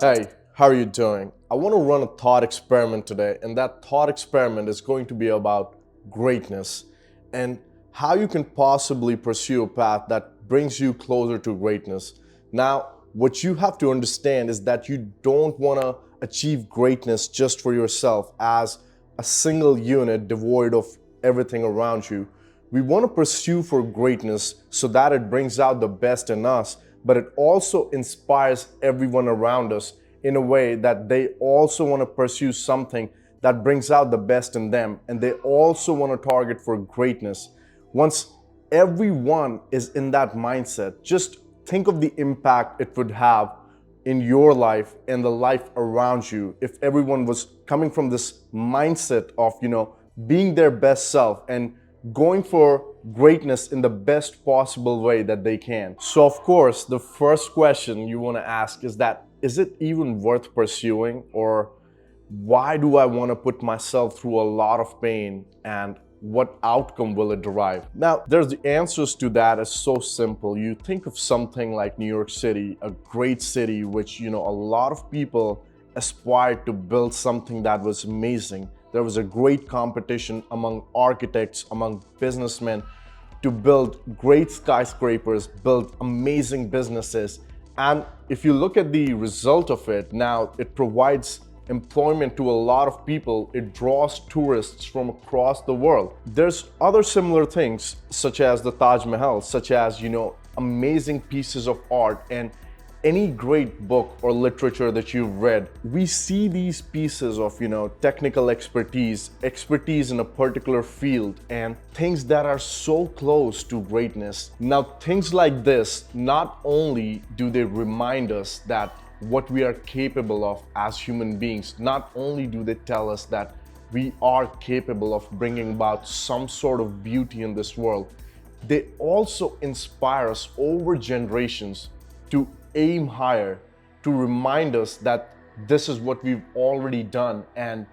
Hey, how are you doing? I want to run a thought experiment today, and that thought experiment is going to be about greatness and how you can possibly pursue a path that brings you closer to greatness. Now, what you have to understand is that you don't want to achieve greatness just for yourself as a single unit devoid of everything around you. We want to pursue for greatness so that it brings out the best in us, but it also inspires everyone around us in a way that they also want to pursue something that brings out the best in them, and they also want to target for greatness. Once everyone is in that mindset, just think of the impact it would have in your life and the life around you if everyone was coming from this mindset of, being their best self and going for greatness in the best possible way that they can. So of course, the first question you want to ask is that, is it even worth pursuing, or why do I want to put myself through a lot of pain, and what outcome will it derive? Now, there's the answers to that is so simple. You think of something like New York City, a great city which, a lot of people aspired to build something that was amazing. There was a great competition among architects, among businessmen to build great skyscrapers, build amazing businesses. And if you look at the result of it, now it provides employment to a lot of people. It draws tourists from across the world. There's other similar things such as the Taj Mahal, such as, amazing pieces of art and any great book or literature that you've read. We see these pieces of, technical expertise in a particular field, and things that are so close to greatness. Now, things like this, not only do they remind us that what we are capable of as human beings, not only do they tell us that we are capable of bringing about some sort of beauty in this world, they also inspire us over generations to aim higher, to remind us that this is what we've already done, and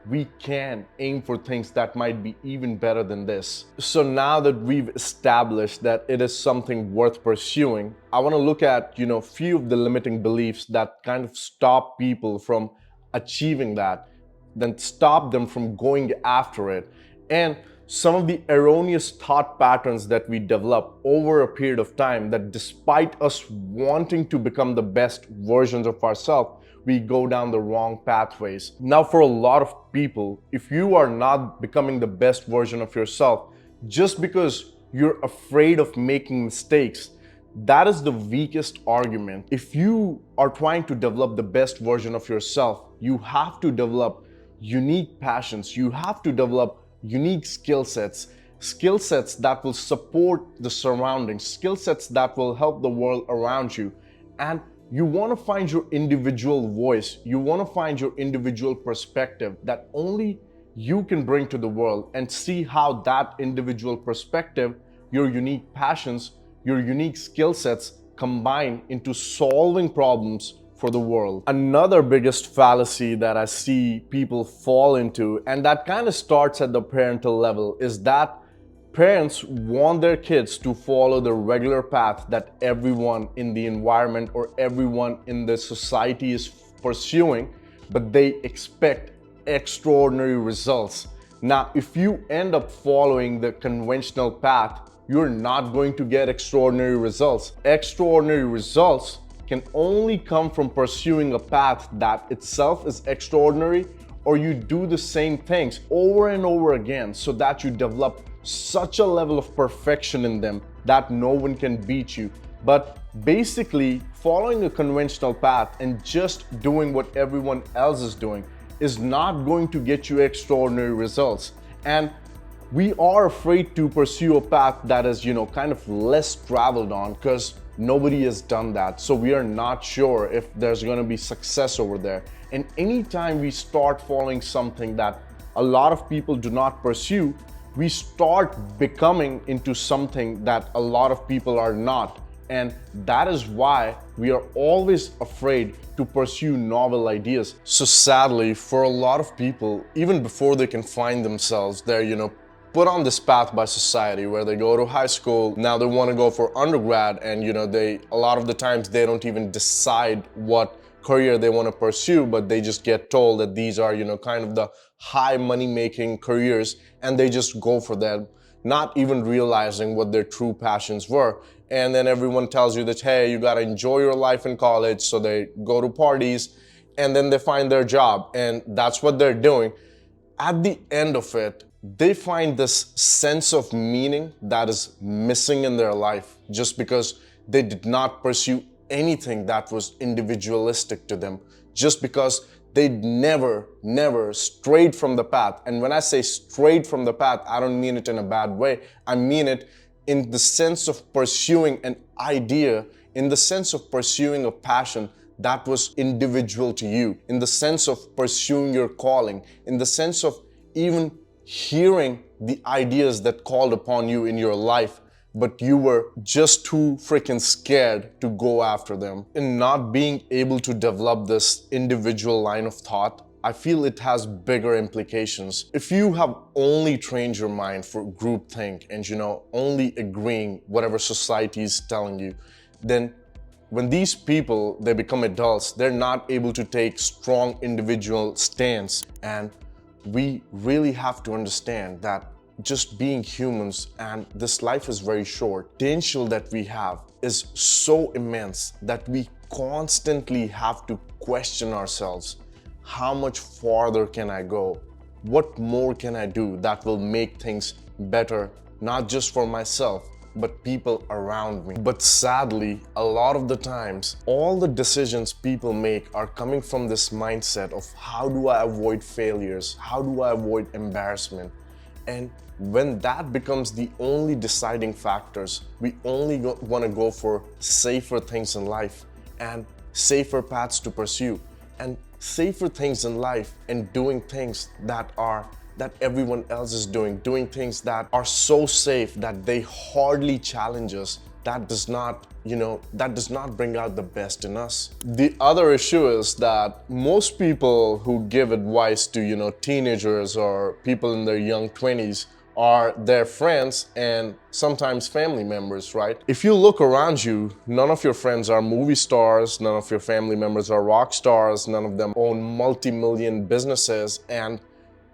we can aim for things that might be even better than this. So now that we've established that it is something worth pursuing, I want to look at, few of the limiting beliefs that kind of stop people from achieving that, then stop them from going after it. And some of the erroneous thought patterns that we develop over a period of time, that despite us wanting to become the best versions of ourselves, we go down the wrong pathways. Now, for a lot of people, if you are not becoming the best version of yourself just because you're afraid of making mistakes, that is the weakest argument. If you are trying to develop the best version of yourself, you have to develop unique passions. You have to develop unique skill sets that will support the surroundings, skill sets that will help the world around you. And you want to find your individual voice. You want to find your individual perspective that only you can bring to the world, and see how that individual perspective, your unique passions, your unique skill sets combine into solving problems for the world. Another biggest fallacy that I see people fall into, and that kind of starts at the parental level, is that parents want their kids to follow the regular path that everyone in the environment or everyone in the society is pursuing, but they expect extraordinary results. Now, if you end up following the conventional path, you're not going to get extraordinary results. Extraordinary results can only come from pursuing a path that itself is extraordinary, or you do the same things over and over again so that you develop such a level of perfection in them that no one can beat you. But basically, following a conventional path and just doing what everyone else is doing is not going to get you extraordinary results. And we are afraid to pursue a path that is, kind of less traveled on, because nobody has done that. So we are not sure if there's going to be success over there. And anytime we start following something that a lot of people do not pursue, we start becoming into something that a lot of people are not. And that is why we are always afraid to pursue novel ideas. So sadly, for a lot of people, even before they can find themselves, they're, put on this path by society where they go to high school. Now they want to go for undergrad, and a lot of the times they don't even decide what career they want to pursue, but they just get told that these are, kind of the high money making careers, and they just go for them, not even realizing what their true passions were. And then everyone tells you that, hey, you got to enjoy your life in college. So they go to parties and then they find their job, and that's what they're doing. At the end of it, they find this sense of meaning that is missing in their life just because they did not pursue anything that was individualistic to them, just because they never strayed from the path. And when I say strayed from the path, I don't mean it in a bad way. I mean it in the sense of pursuing an idea, in the sense of pursuing a passion that was individual to you, in the sense of pursuing your calling, in the sense of even hearing the ideas that called upon you in your life, but you were just too freaking scared to go after them. In not being able to develop this individual line of thought, I feel it has bigger implications. If you have only trained your mind for groupthink and, only agreeing whatever society is telling you, then when these people, they become adults, they're not able to take strong individual stance. And we really have to understand that just being humans, and this life is very short, potential that we have is so immense that we constantly have to question ourselves. How much farther can I go? What more can I do that will make things better, not just for myself, but people around me? But sadly, a lot of the times, all the decisions people make are coming from this mindset of how do I avoid failures? How do I avoid embarrassment? And when that becomes the only deciding factors, we only want to go for safer things in life and safer paths to pursue, and safer things in life and doing things that everyone else is doing things that are so safe that they hardly challenge us. That does not bring out the best in us. The other issue is that most people who give advice to, teenagers or people in their young 20s are their friends and sometimes family members, right? If you look around you, none of your friends are movie stars, none of your family members are rock stars, none of them own multi-million businesses, and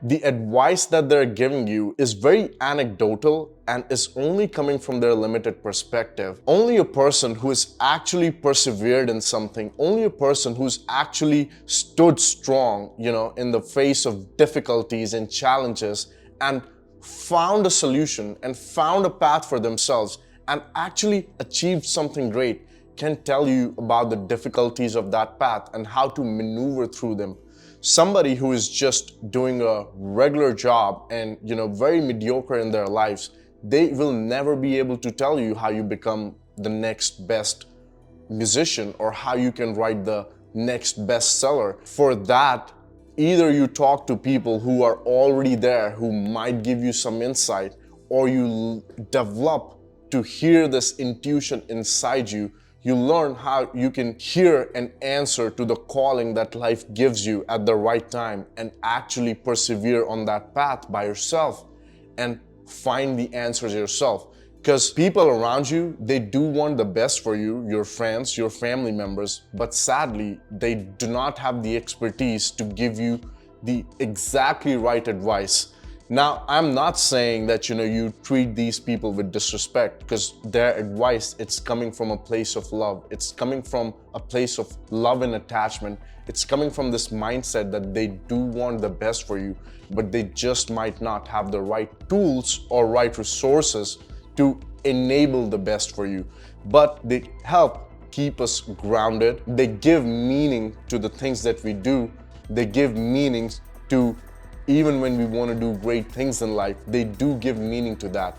the advice that they're giving you is very anecdotal and is only coming from their limited perspective. Only a person who has actually persevered in something, only a person who's actually stood strong, in the face of difficulties and challenges and found a solution and found a path for themselves and actually achieved something great can tell you about the difficulties of that path and how to maneuver through them. Somebody who is just doing a regular job and, very mediocre in their lives, they will never be able to tell you how you become the next best musician or how you can write the next bestseller. For that, either you talk to people who are already there, who might give you some insight, or you develop to hear this intuition inside you. You learn how you can hear an answer to the calling that life gives you at the right time and actually persevere on that path by yourself and find the answers yourself. Because people around you, they do want the best for you, your friends, your family members, but sadly, they do not have the expertise to give you the exactly right advice. Now, I'm not saying that, you treat these people with disrespect, because their advice, it's coming from a place of love. It's coming from a place of love and attachment. It's coming from this mindset that they do want the best for you, but they just might not have the right tools or right resources to enable the best for you. But they help keep us grounded. They give meaning to the things that we do. They give meanings to even when we want to do great things in life, they do give meaning to that.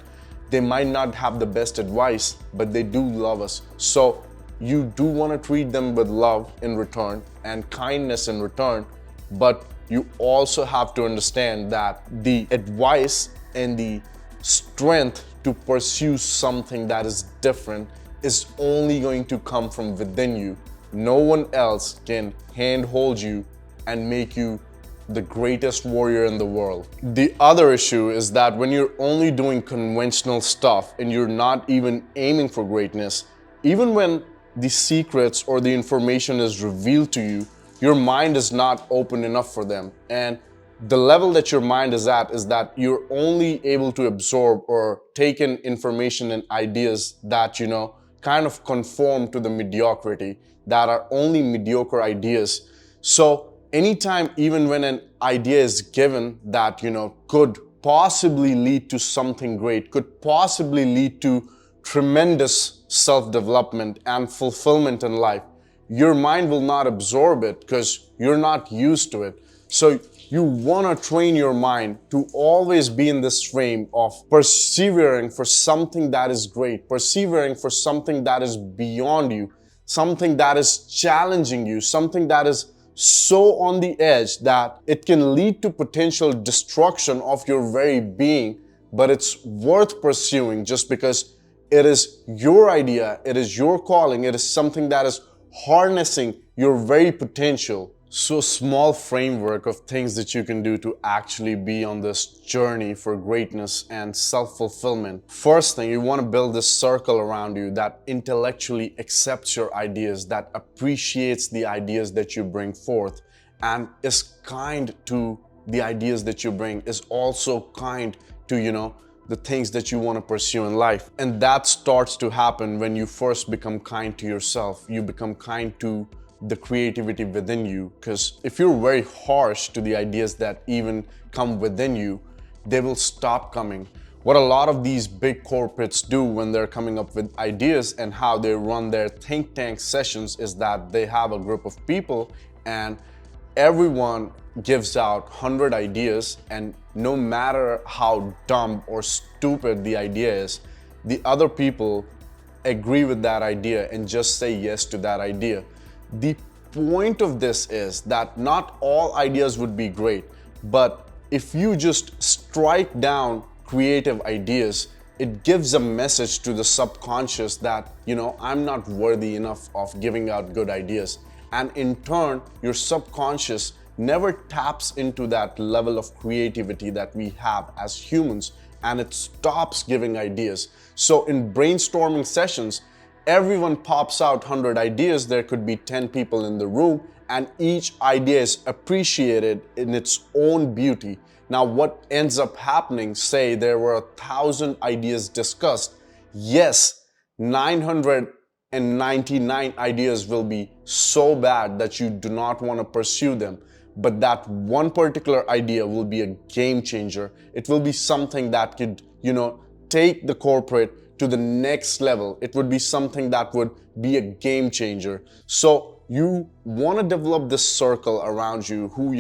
They might not have the best advice, but they do love us. So you do want to treat them with love in return and kindness in return, but you also have to understand that the advice and the strength to pursue something that is different is only going to come from within you. No one else can handhold you and make you the greatest warrior in the world. The other issue is that when you're only doing conventional stuff and you're not even aiming for greatness, even when the secrets or the information is revealed to you, your mind is not open enough for them. And the level that your mind is at is that you're only able to absorb or take in information and ideas that, kind of conform to the mediocrity, that are only mediocre ideas. So anytime, even when an idea is given that, could possibly lead to something great, could possibly lead to tremendous self-development and fulfillment in life, your mind will not absorb it because you're not used to it. So you want to train your mind to always be in this frame of persevering for something that is great, persevering for something that is beyond you, something that is challenging you, something that is so on the edge that it can lead to potential destruction of your very being, but it's worth pursuing just because it is your idea, it is your calling, it is something that is harnessing your very potential. So small framework of things that you can do to actually be on this journey for greatness and self-fulfillment. First thing, you want to build this circle around you that intellectually accepts your ideas, that appreciates the ideas that you bring forth, and is kind to the ideas that you bring, is also kind to, the things that you want to pursue in life. And that starts to happen when you first become kind to yourself. You become kind to the creativity within you, because if you're very harsh to the ideas that even come within you, they will stop coming. What a lot of these big corporates do when they're coming up with ideas and how they run their think tank sessions is that they have a group of people and everyone gives out 100 ideas, and no matter how dumb or stupid the idea is, the other people agree with that idea and just say yes to that idea. The point of this is that not all ideas would be great, but if you just strike down creative ideas, it gives a message to the subconscious that, I'm not worthy enough of giving out good ideas. And in turn, your subconscious never taps into that level of creativity that we have as humans, and it stops giving ideas. So in brainstorming sessions, everyone pops out 100 ideas. There could be 10 people in the room, and each idea is appreciated in its own beauty. Now, what ends up happening, say there were 1,000 ideas discussed. Yes, 999 ideas will be so bad that you do not want to pursue them. But that one particular idea will be a game changer. It will be something that could, take the corporate to the next level. It would be something that would be a game changer. So you want to develop this circle around you who,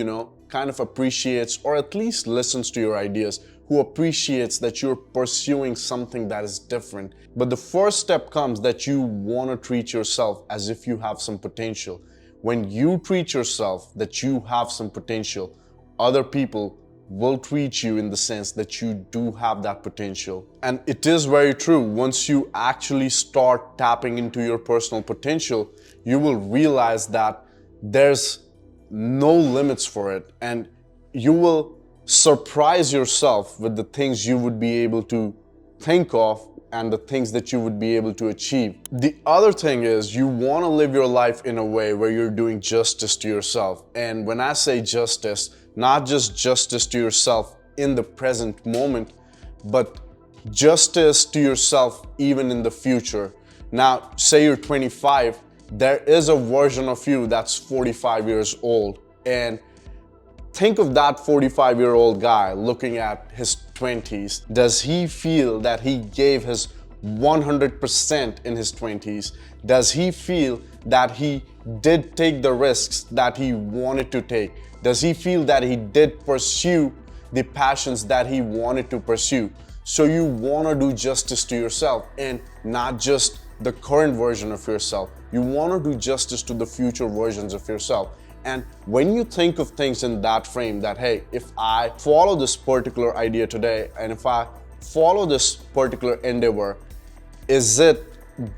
kind of appreciates or at least listens to your ideas, who appreciates that you're pursuing something that is different. But the first step comes that you want to treat yourself as if you have some potential. When you treat yourself that you have some potential, other people will treat you in the sense that you do have that potential. And it is very true. Once you actually start tapping into your personal potential, you will realize that there's no limits for it, and you will surprise yourself with the things you would be able to think of and the things that you would be able to achieve. The other thing is you want to live your life in a way where you're doing justice to yourself. And when I say justice, not just justice to yourself in the present moment, but justice to yourself even in the future. Now, say you're 25, there is a version of you that's 45 years old. And think of that 45-year-old guy looking at his 20s. Does he feel that he gave his 100% in his 20s? Does he feel that he did take the risks that he wanted to take? Does he feel that he did pursue the passions that he wanted to pursue? So you want to do justice to yourself, and not just the current version of yourself. You want to do justice to the future versions of yourself. And when you think of things in that frame, that, hey, if I follow this particular idea today, and if I follow this particular endeavor, is it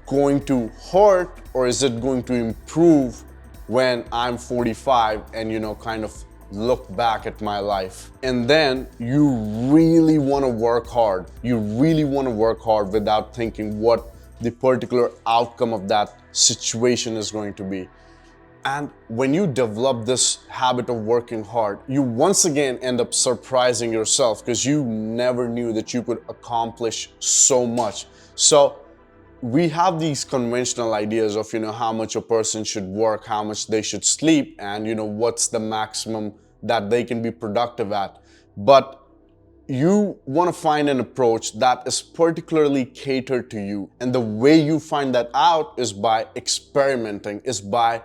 going to hurt or is it going to improve when I'm 45 and, kind of look back at my life? And then you really want to work hard. You really want to work hard without thinking what the particular outcome of that situation is going to be. And when you develop this habit of working hard, you once again end up surprising yourself because you never knew that you could accomplish so much. So we have these conventional ideas of, how much a person should work, how much they should sleep, and, what's the maximum that they can be productive at. But you want to find an approach that is particularly catered to you. And the way you find that out is by experimenting, is by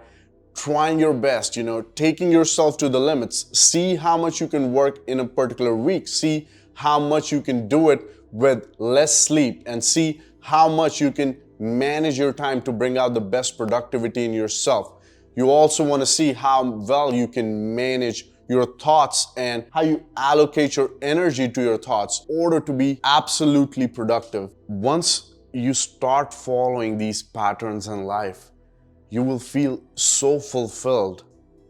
trying your best, taking yourself to the limits. See how much you can work in a particular week. See how much you can do it with less sleep, and see how much you can manage your time to bring out the best productivity in yourself. You also want to see how well you can manage your thoughts and how you allocate your energy to your thoughts in order to be absolutely productive. Once you start following these patterns in life, you will feel so fulfilled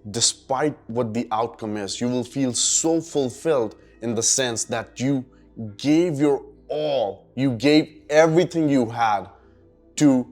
despite what the outcome is. You will feel so fulfilled in the sense that you gave your all, you gave everything you had to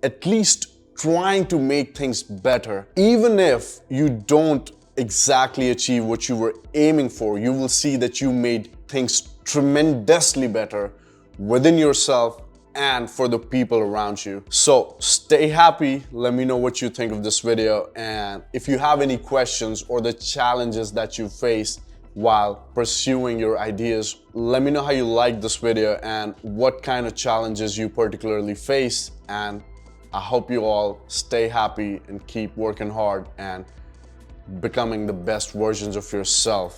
at least trying to make things better. Even if you don't exactly achieve what you were aiming for, you will see that you made things tremendously better within yourself and for the people around you. So stay happy. Let me know what you think of this video, and if you have any questions or the challenges that you face while pursuing your ideas, let me know how you like this video and what kind of challenges you particularly face. And I hope you all stay happy and keep working hard and becoming the best versions of yourself.